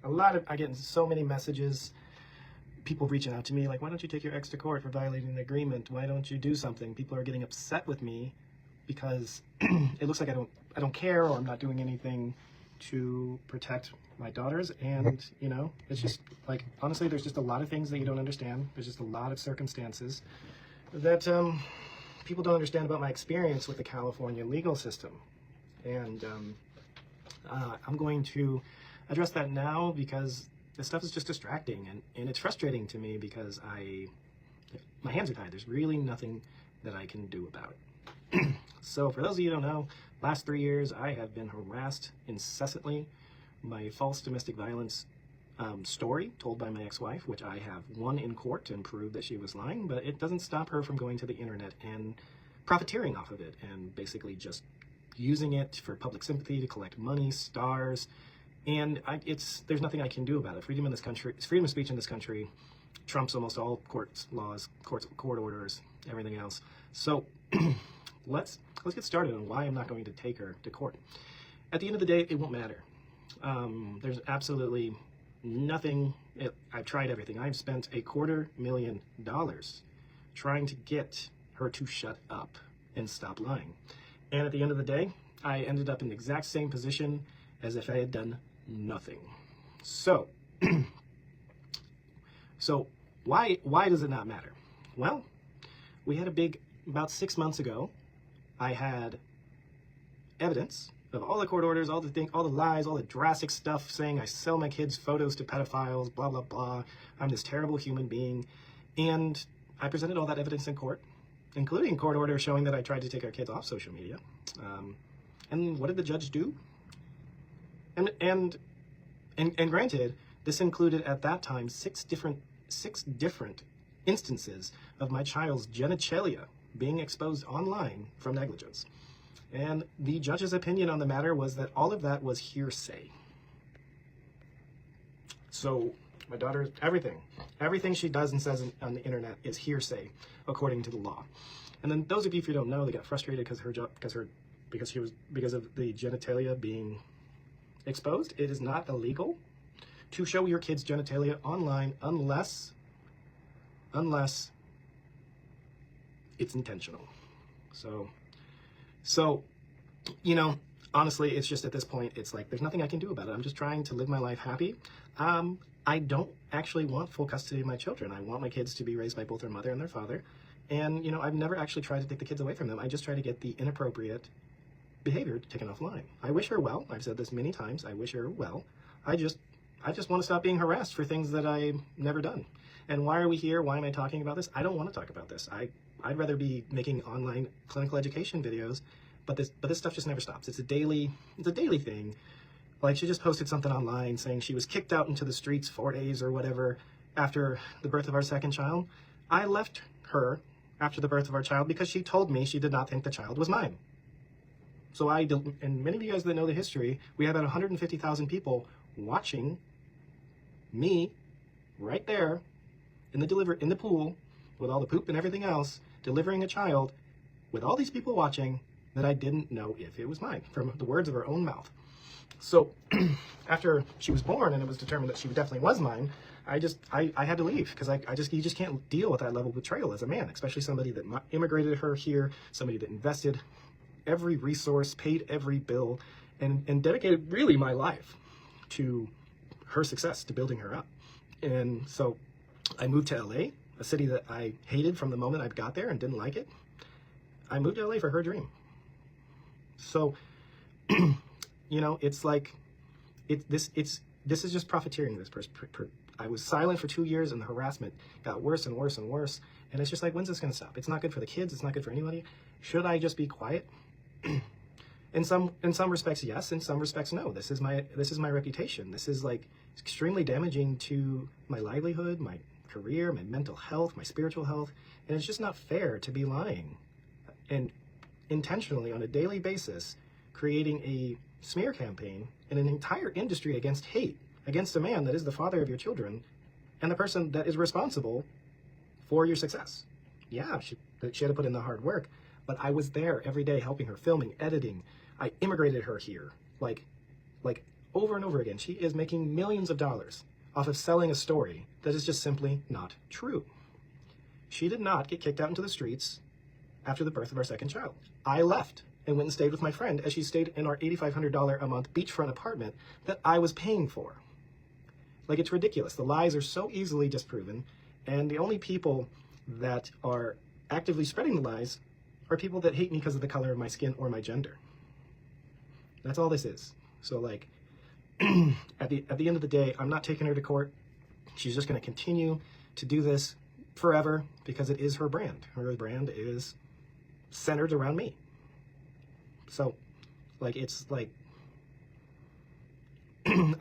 I get so many messages, people reaching out to me like, why don't you take your ex to court for violating the agreement? Why don't you do something? People are getting upset with me because it looks like I don't care, or I'm not doing anything to protect my daughters. And you know, it's just like, honestly, there's just a lot of things that you don't understand. There's just a lot of circumstances that people don't understand about my experience with the California legal system. And I'm going to address that now because this stuff is just distracting, and it's frustrating to me because my hands are tied. There's really nothing that I can do about it. So for those of you who don't know, last 3 years I have been harassed incessantly. My false domestic violence story told by my ex-wife, which I have won in court and proved that she was lying, but it doesn't stop her from going to the internet and profiteering off of it and basically just using it for public sympathy to collect money, stars, and there's nothing I can do about it. Freedom of speech in this country trumps almost all court laws, court orders, everything else. So let's get started on why I'm not going to take her to court. At the end of the day, it won't matter. There's absolutely nothing. I've tried everything. I've spent $250,000 trying to get her to shut up and stop lying. And at the end of the day, I ended up in the exact same position as if I had done nothing. So, why does it not matter? Well, we had about 6 months ago, I had evidence of all the court orders, all the lies, all the drastic stuff saying I sell my kids' photos to pedophiles, blah, blah, blah. I'm this terrible human being. And I presented all that evidence in court, including court orders showing that I tried to take our kids off social media. And what did the judge do? And granted, this included at that time six different instances of my child's genitalia being exposed online from negligence. And the judge's opinion on the matter was that all of that was hearsay. So my daughter, everything she does and says on the internet is hearsay according to the law. And then those of you who don't know, they got frustrated because of the genitalia being exposed. It is not illegal to show your kids' genitalia online unless it's intentional. So, you know, honestly, it's just at this point, it's like, there's nothing I can do about it. I'm just trying to live my life happy. I don't actually want full custody of my children. I want my kids to be raised by both their mother and their father. And, you know, I've never actually tried to take the kids away from them. I just try to get the inappropriate behavior taken offline. I wish her well. I've said this many times. I wish her well. I just want to stop being harassed for things that I've never done. And why are we here? Why am I talking about this? I don't want to talk about this. I'd rather be making online clinical education videos, but this stuff just never stops. It's a daily thing. Like, she just posted something online saying she was kicked out into the streets 4 days or whatever after the birth of our second child. I left her after the birth of our child because she told me she did not think the child was mine. So and many of you guys that know the history, we had about 150,000 people watching me right there in the pool with all the poop and everything else, delivering a child with all these people watching that I didn't know if it was mine, from the words of her own mouth. So after she was born and it was determined that she definitely was mine, I had to leave because you just can't deal with that level of betrayal as a man, especially somebody that immigrated her here, somebody that invested every resource, paid every bill, and dedicated really my life to her success, to building her up. And so I moved to LA, a city that I hated from the moment I got there and didn't like it. I moved to LA for her dream. So, you know, it's like, this is just profiteering. I was silent for 2 years and the harassment got worse and worse and worse. And it's just like, when's this going to stop? It's not good for the kids. It's not good for anybody. Should I just be quiet? In some respects, yes. In some respects, no. This is my reputation. This is like extremely damaging to my livelihood, my career, my mental health, my spiritual health. And it's just not fair to be lying and intentionally on a daily basis creating a smear campaign in an entire industry against hate, against a man that is the father of your children and the person that is responsible for your success. Yeah, she had to put in the hard work, but I was there every day helping her, filming, editing. I immigrated her here, like over and over again. She is making millions of dollars off of selling a story that is just simply not true. She did not get kicked out into the streets after the birth of our second child. I left and went and stayed with my friend as she stayed in our $8,500 a month beachfront apartment that I was paying for. Like, it's ridiculous. The lies are so easily disproven, and the only people that are actively spreading the lies are people that hate me because of the color of my skin or my gender. That's all this is. So, like, at the end of the day, I'm not taking her to court. She's just going to continue to do this forever because it is her brand. Her brand is centered around me. So, like, it's like, I'm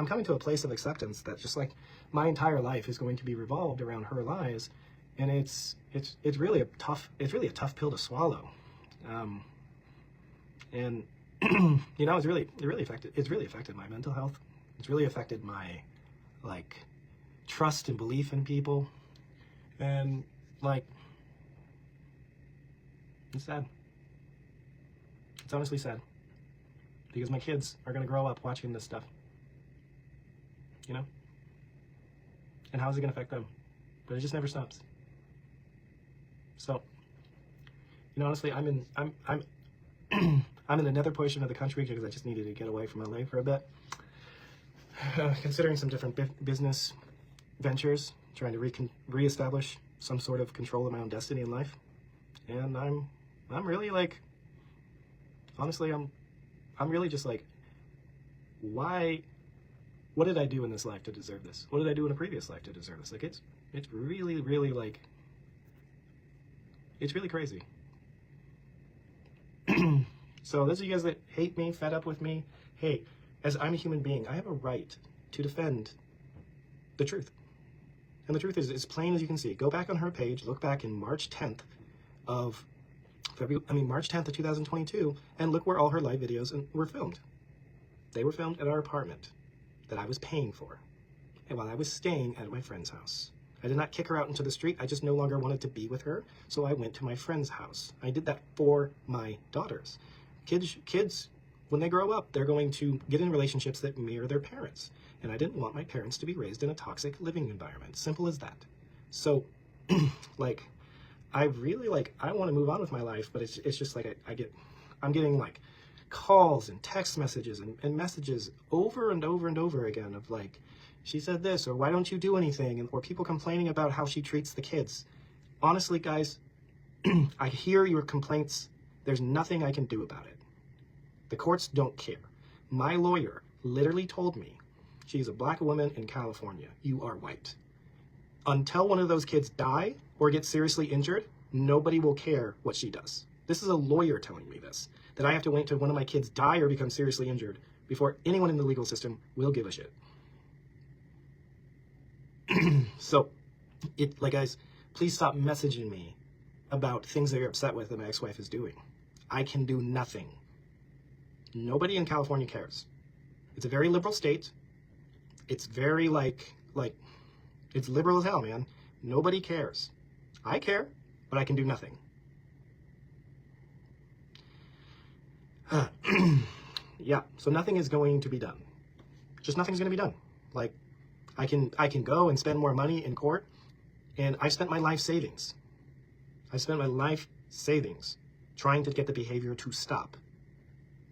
coming to a place of acceptance that just like my entire life is going to be revolved around her lies, and it's really a tough pill to swallow, and you know, it's really affected my mental health. It's really affected my like trust and belief in people, and like, it's sad. It's honestly sad. Because my kids are going to grow up watching this stuff. You know? And how is it going to affect them? But it just never stops. So, you know, honestly, I'm in another portion of the country because I just needed to get away from LA for a bit. Considering some different business ventures, trying to reestablish some sort of control of my own destiny in life. And I'm really like, honestly, I'm really just like, why, what did I do in this life to deserve this? What did I do in a previous life to deserve this? Like, it's really, really like, it's really crazy. So those of you guys that hate me, fed up with me, hey, as I'm a human being, I have a right to defend the truth. And the truth is as plain as you can see. Go back on her page, look back in March 10th of 2022, and look where all her live videos were filmed. They were filmed at our apartment that I was paying for, and while I was staying at my friend's house. I did not kick her out into the street. I just no longer wanted to be with her, so I went to my friend's house. I did that for my daughters. Kids, when they grow up, they're going to get in relationships that mirror their parents, and I didn't want my parents to be raised in a toxic living environment. Simple as that. So, like, I really I want to move on with my life, but it's just like I'm getting like calls and text messages and messages over and over and over again of like, she said this, or why don't you do anything? Or people complaining about how she treats the kids. Honestly, guys, I hear your complaints. There's nothing I can do about it. The courts don't care. My lawyer literally told me, she's a black woman in California. You are white. Until one of those kids die or get seriously injured, nobody will care what she does. This is a lawyer telling me this, that I have to wait till one of my kids die or become seriously injured before anyone in the legal system will give a shit. So, guys, please stop messaging me about things that you're upset with that my ex-wife is doing. I can do nothing. Nobody in California cares. It's a very liberal state. It's very it's liberal as hell, man. Nobody cares. I care, but I can do nothing. Yeah, so nothing is going to be done. Just nothing's going to be done. Like, I can go and spend more money in court, and I spent my life savings. I spent my life savings trying to get the behavior to stop.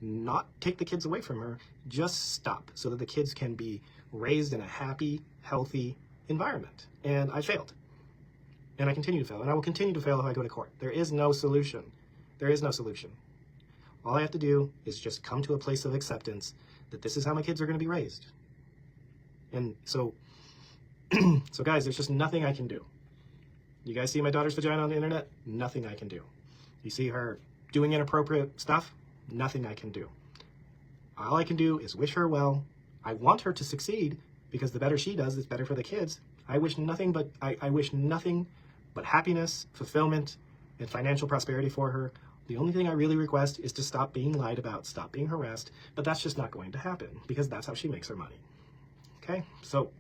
Not take the kids away from her, just stop so that the kids can be raised in a happy, healthy environment. And I failed. And I continue to fail. And I will continue to fail if I go to court. There is no solution. There is no solution. All I have to do is just come to a place of acceptance that this is how my kids are going to be raised. And so, so guys, there's just nothing I can do. You guys see my daughter's vagina on the internet? Nothing I can do. You see her doing inappropriate stuff? Nothing I can do. All I can do is wish her well. I want her to succeed because the better she does, it's better for the kids. I wish nothing but happiness, fulfillment, and financial prosperity for her. The only thing I really request is to stop being lied about, stop being harassed, but that's just not going to happen because that's how she makes her money. Okay? So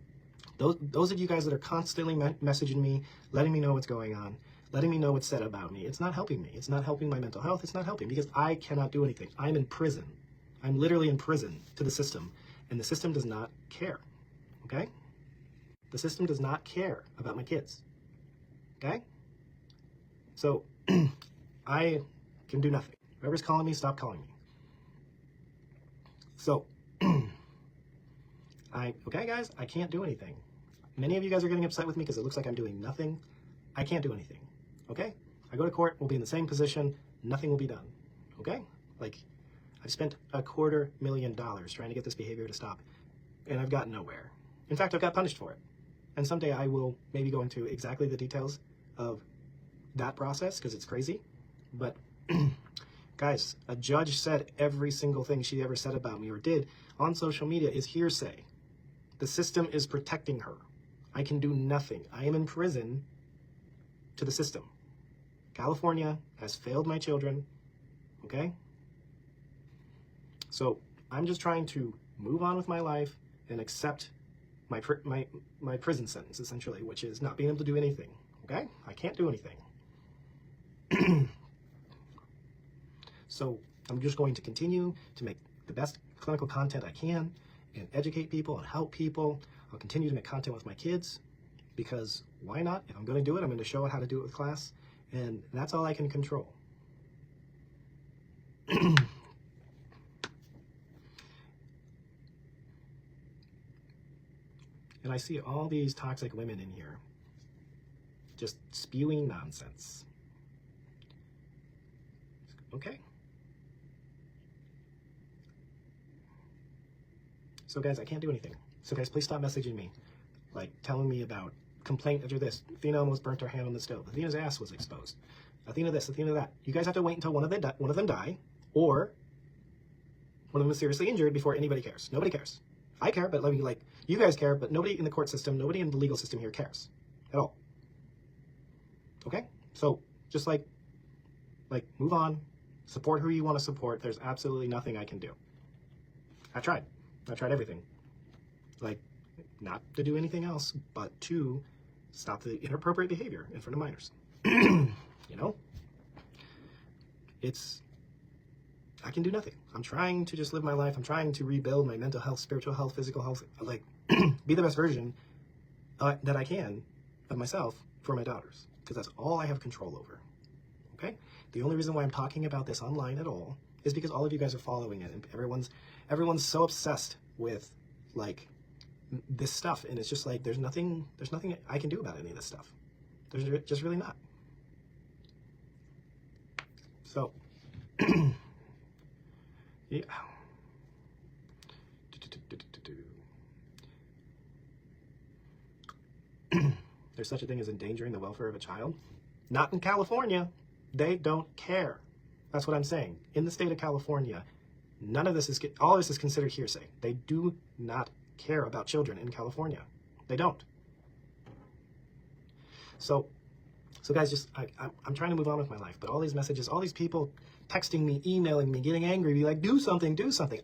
those of you guys that are constantly messaging me, letting me know what's going on, letting me know what's said about me, it's not helping me. It's not helping my mental health. It's not helping because I cannot do anything. I'm in prison. I'm literally in prison to the system, and the system does not care, okay? The system does not care about my kids, okay? So I can do nothing. Whoever's calling me, stop calling me. So, okay guys, I can't do anything. Many of you guys are getting upset with me because it looks like I'm doing nothing. I can't do anything, okay? I go to court, we'll be in the same position, nothing will be done, okay? Like, I've spent $250,000 trying to get this behavior to stop, and I've gotten nowhere. In fact, I've got punished for it. And someday I will maybe go into exactly the details of that process, because it's crazy. But, guys, a judge said every single thing she ever said about me or did on social media is hearsay. The system is protecting her. I can do nothing. I am in prison to the system. California has failed my children, okay? So I'm just trying to move on with my life and accept my prison sentence, essentially, which is not being able to do anything, okay? I can't do anything. So I'm just going to continue to make the best clinical content I can and educate people and help people. I'll continue to make content with my kids because why not? If I'm going to do it, I'm going to show it how to do it with class, and that's all I can control. And I see all these toxic women in here just spewing nonsense. Okay. So guys, I can't do anything. So guys, please stop messaging me, like telling me about complaint after this. Athena almost burnt her hand on the stove. Athena's ass was exposed. Athena this, Athena that. You guys have to wait until one of them die, or one of them is seriously injured before anybody cares. Nobody cares. I care, but you guys care, but nobody in the court system, nobody in the legal system here cares at all. Okay? So just like move on, support who you want to support. There's absolutely nothing I can do. I've tried everything. Like, not to do anything else, but to stop the inappropriate behavior in front of minors. You know? I can do nothing. I'm trying to just live my life. I'm trying to rebuild my mental health, spiritual health, physical health, like, be the best version that I can of myself for my daughters, because that's all I have control over. Okay? The only reason why I'm talking about this online at all is because all of you guys are following it, and everyone's so obsessed with like this stuff, and it's just like there's nothing I can do about any of this stuff. There's just really not. So yeah. There's such a thing as endangering the welfare of a child? Not in California. They don't care. That's what I'm saying. In the state of California, all of this is considered hearsay. They do not care about children in California. They don't. So guys, I'm trying to move on with my life, but all these messages, all these people texting me, emailing me, getting angry, be like, do something.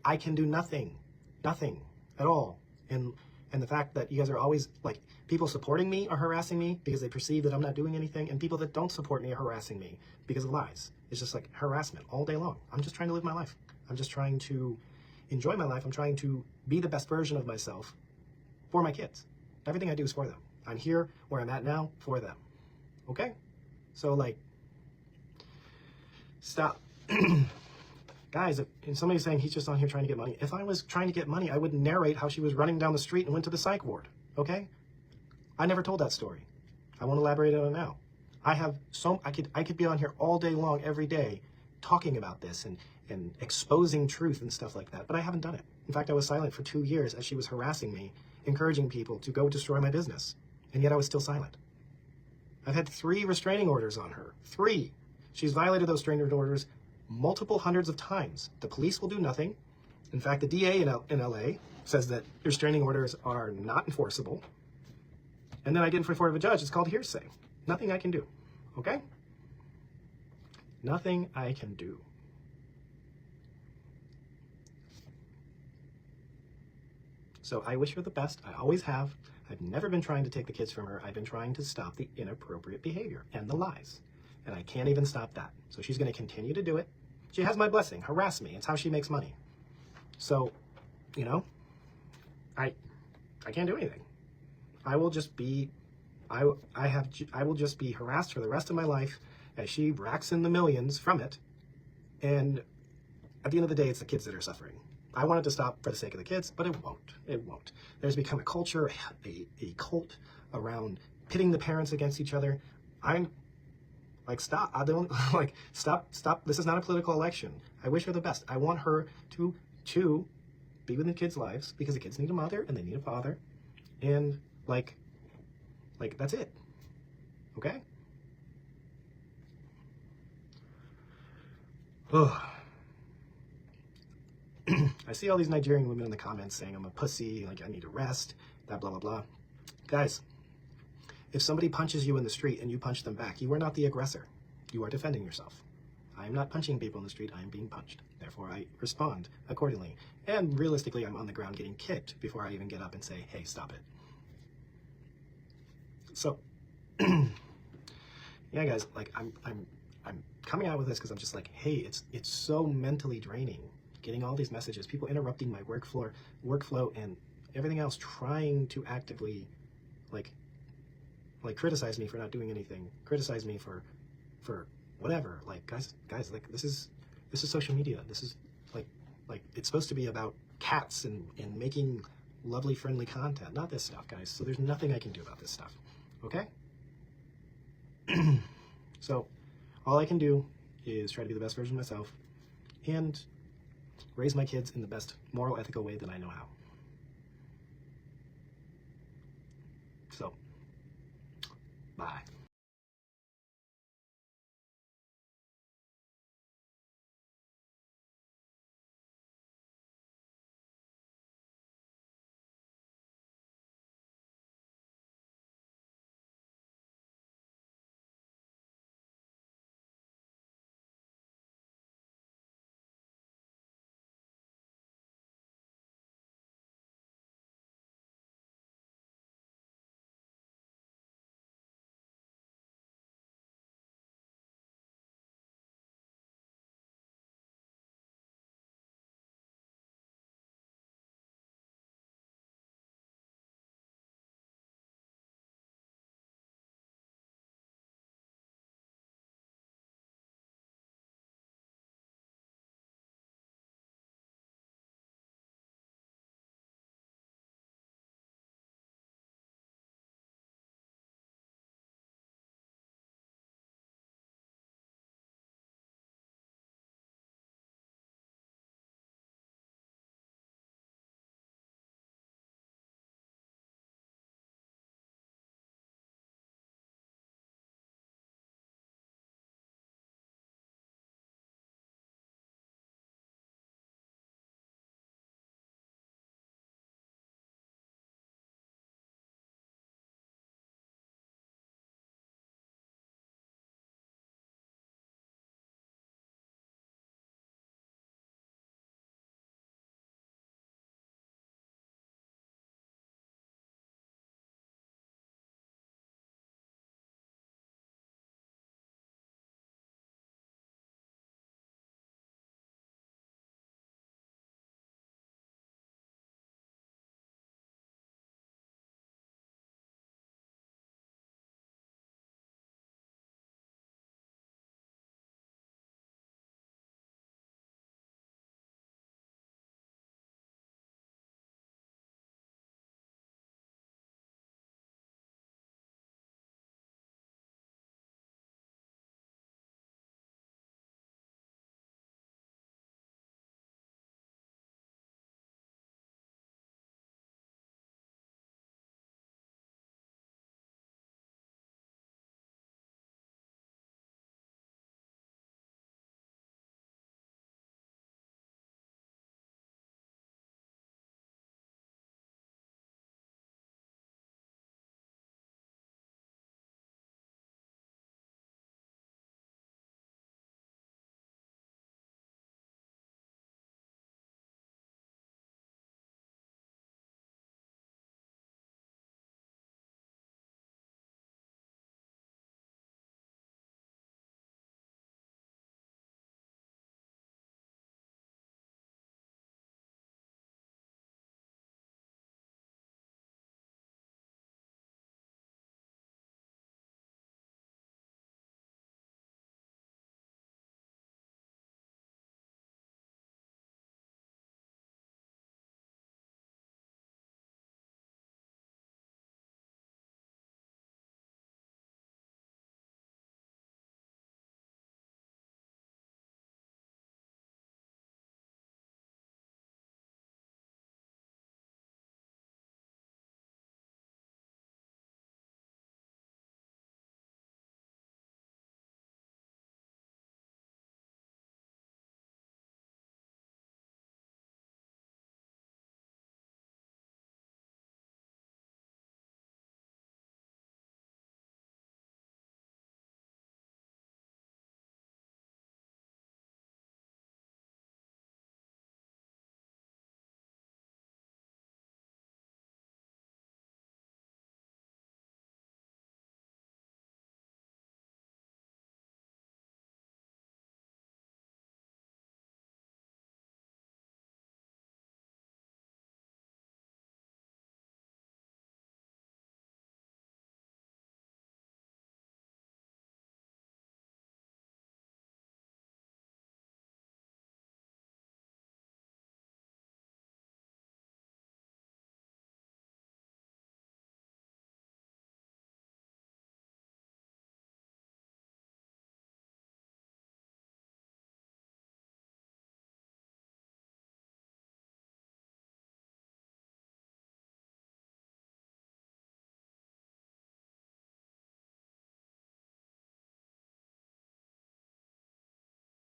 I can do nothing at all. And the fact that you guys are always like, people supporting me are harassing me because they perceive that I'm not doing anything, and people that don't support me are harassing me because of lies. It's just like harassment all day long. I'm just trying to live my life. I'm just trying to enjoy my life. I'm trying to be the best version of myself for my kids. Everything I do is for them. I'm here where I'm at now for them. Okay? So like, stop. Guys, and somebody's saying he's just on here trying to get money. If I was trying to get money, I would narrate how she was running down the street and went to the psych ward. Okay? I never told that story. I won't elaborate on it now. I could be on here all day long, every day, talking about this and exposing truth and stuff like that, but I haven't done it. In fact, I was silent for 2 years as she was harassing me, encouraging people to go destroy my business, and yet I was still silent. I've had 3 restraining orders on her. 3. She's violated those restraining orders multiple hundreds of times. The police will do nothing. In fact, the DA in LA says that restraining orders are not enforceable. And then I get in front of a judge. It's called hearsay. Nothing I can do. Okay? Nothing I can do. So I wish her the best. I always have. I've never been trying to take the kids from her. I've been trying to stop the inappropriate behavior and the lies. And I can't even stop that. So she's going to continue to do it. She has my blessing. Harass me. It's how she makes money. So, you know, I can't do anything. I will just be, I will just be harassed for the rest of my life as she racks in the millions from it. And at the end of the day, it's the kids that are suffering. I want it to stop for the sake of the kids, but it won't. It won't. There's become a culture, a cult around pitting the parents against each other. I'm like, stop. I don't like, stop. This is not a political election. I wish her the best. I want her to be within the kids' lives, because the kids need a mother and they need a father. And like that's it. Okay? Oh. I see all these Nigerian women in the comments saying I'm a pussy, like I need to rest, that blah, blah, blah. Guys, if somebody punches you in the street and you punch them back, you are not the aggressor. You are defending yourself. I am not punching people in the street, I am being punched. Therefore, I respond accordingly. And realistically, I'm on the ground getting kicked before I even get up and say, hey, stop it. So, yeah, guys, like I'm coming out with this because I'm just like, hey, it's so mentally draining. Getting all these messages, people interrupting my workflow and everything else, trying to actively like criticize me for not doing anything, criticize me for whatever. Like guys, like this is social media. This is like it's supposed to be about cats and making lovely, friendly content, not this stuff, guys. So there's nothing I can do about this stuff. Okay? So all I can do is try to be the best version of myself and raise my kids in the best moral, ethical way that I know how. So